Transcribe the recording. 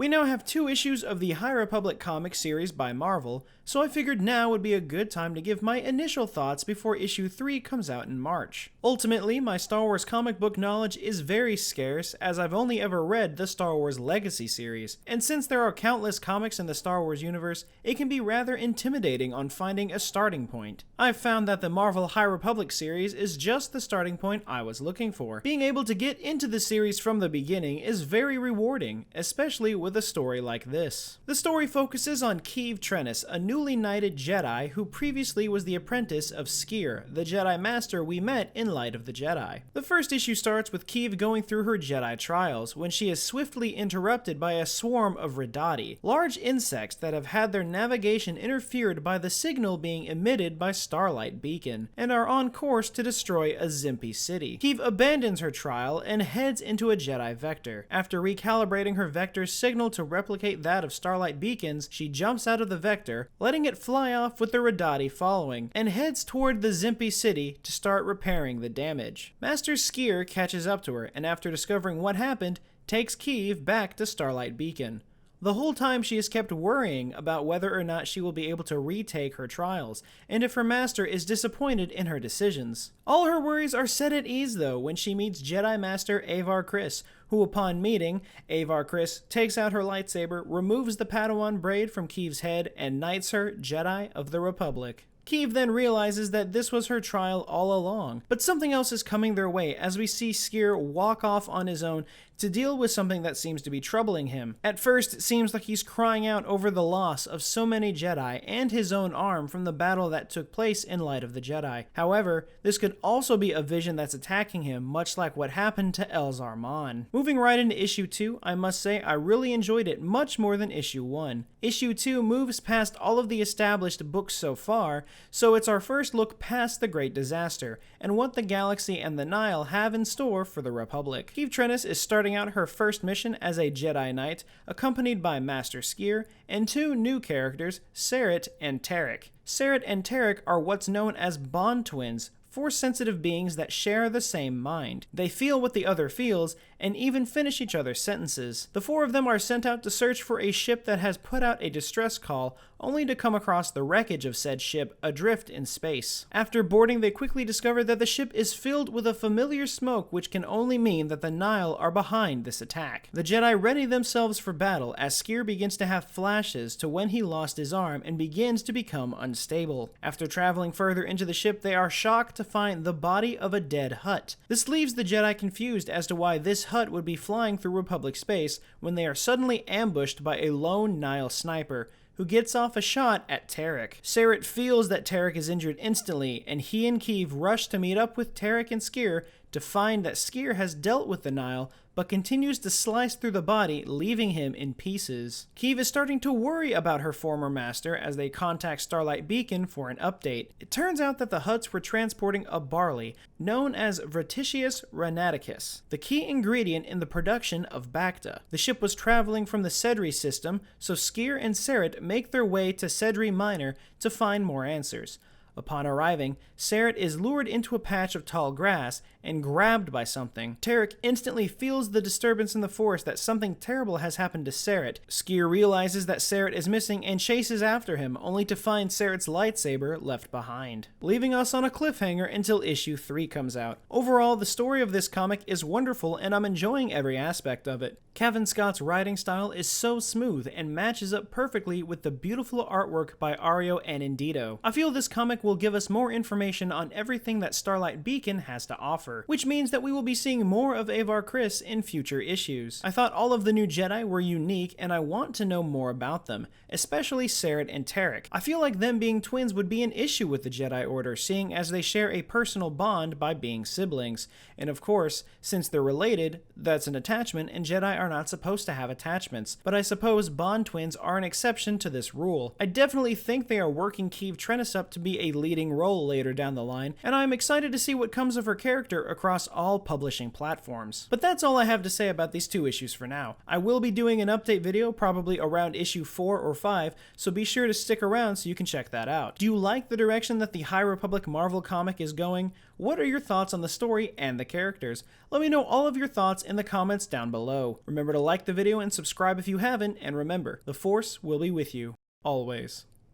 We now have 2 issues of the High Republic comic series by Marvel, so I figured now would be a good time to give my initial thoughts before issue 3 comes out in March. Ultimately, my Star Wars comic book knowledge is very scarce, as I've only ever read the Star Wars Legacy series, and since there are countless comics in the Star Wars universe, it can be rather intimidating on finding a starting point. I've found that the Marvel High Republic series is just the starting point I was looking for. Being able to get into the series from the beginning is very rewarding, especially with a story like this. The story focuses on Keeve Trennis, a newly knighted Jedi who previously was the apprentice of Sskeer, the Jedi Master we met in Light of the Jedi. The first issue starts with Keeve going through her Jedi trials when she is swiftly interrupted by a swarm of Ridati, large insects that have had their navigation interfered by the signal being emitted by Starlight Beacon, and are on course to destroy a Zimpi city. Keeve abandons her trial and heads into a Jedi vector. After recalibrating her vector's signal to replicate that of Starlight Beacon's, she jumps out of the vector, letting it fly off with the Ridati following, and heads toward the Zimpi city to start repairing the damage. Master Sskeer catches up to her, and after discovering what happened, takes Keeve back to Starlight Beacon. The whole time she has kept worrying about whether or not she will be able to retake her trials, and if her master is disappointed in her decisions. All her worries are set at ease though when she meets Jedi Master Avar Kriss, who upon meeting, Avar Kriss takes out her lightsaber, removes the Padawan braid from Keeve's head, and knights her Jedi of the Republic. Keeve then realizes that this was her trial all along, but something else is coming their way as we see Sskeer walk off on his own to deal with something that seems to be troubling him. At first, it seems like he's crying out over the loss of so many Jedi and his own arm from the battle that took place in Light of the Jedi. However, this could also be a vision that's attacking him, much like what happened to Elzar Mann. Moving right into issue 2, I must say I really enjoyed it much more than issue 1. Issue 2 moves past all of the established books so far, so it's our first look past the Great Disaster, and what the Galaxy and the Nihil have in store for the Republic. Keeve Trennis is starting out her first mission as a Jedi Knight, accompanied by Master Sskeer, and 2 new characters, Serret and Tarek. Serret and Tarek are what's known as bond twins, Force-sensitive beings that share the same mind. They feel what the other feels, and even finish each other's sentences. The 4 of them are sent out to search for a ship that has put out a distress call, only to come across the wreckage of said ship adrift in space. After boarding, they quickly discover that the ship is filled with a familiar smoke, which can only mean that the Nihil are behind this attack. The Jedi ready themselves for battle as Sskeer begins to have flashes to when he lost his arm and begins to become unstable. After traveling further into the ship, they are shocked to find the body of a dead Hutt. This leaves the Jedi confused as to why this Hutt would be flying through Republic space when they are suddenly ambushed by a lone Nihil sniper, who gets off a shot at Tarek. Serret feels that Tarek is injured instantly, and he and Keeve rush to meet up with Tarek and Sskeer to find that Sskeer has dealt with the Nihil, but continues to slice through the body, leaving him in pieces. Keeve is starting to worry about her former master as they contact Starlight Beacon for an update. It turns out that the Hutts were transporting a barley, known as Verticius rhanaticus, the key ingredient in the production of Bacta. The ship was traveling from the Sedri system, so Sskeer and Serret make their way to Sedri Minor to find more answers. Upon arriving, Serret is lured into a patch of tall grass and grabbed by something. Tarek instantly feels the disturbance in the force that something terrible has happened to Serret. Sskeer realizes that Serret is missing and chases after him, only to find Serret's lightsaber left behind, leaving us on a cliffhanger until issue 3 comes out. Overall, the story of this comic is wonderful and I'm enjoying every aspect of it. Cavan Scott's writing style is so smooth and matches up perfectly with the beautiful artwork by Ario Anindito. I feel this comic will give us more information on everything that Starlight Beacon has to offer, which means that we will be seeing more of Avar Kriss in future issues. I thought all of the new Jedi were unique and I want to know more about them, especially Serret and Tarek. I feel like them being twins would be an issue with the Jedi Order, seeing as they share a personal bond by being siblings, and of course, since they're related, that's an attachment and Jedi are not supposed to have attachments, but I suppose bond twins are an exception to this rule. I definitely think they are working Keeve Trennis up to be a a leading role later down the line, and I'm excited to see what comes of her character across all publishing platforms. But that's all I have to say about these 2 issues for now. I will be doing an update video probably around issue 4 or 5, so be sure to stick around so you can check that out. Do you like the direction that the High Republic Marvel comic is going? What are your thoughts on the story and the characters? Let me know all of your thoughts in the comments down below. Remember to like the video and subscribe if you haven't, and remember, the Force will be with you, always.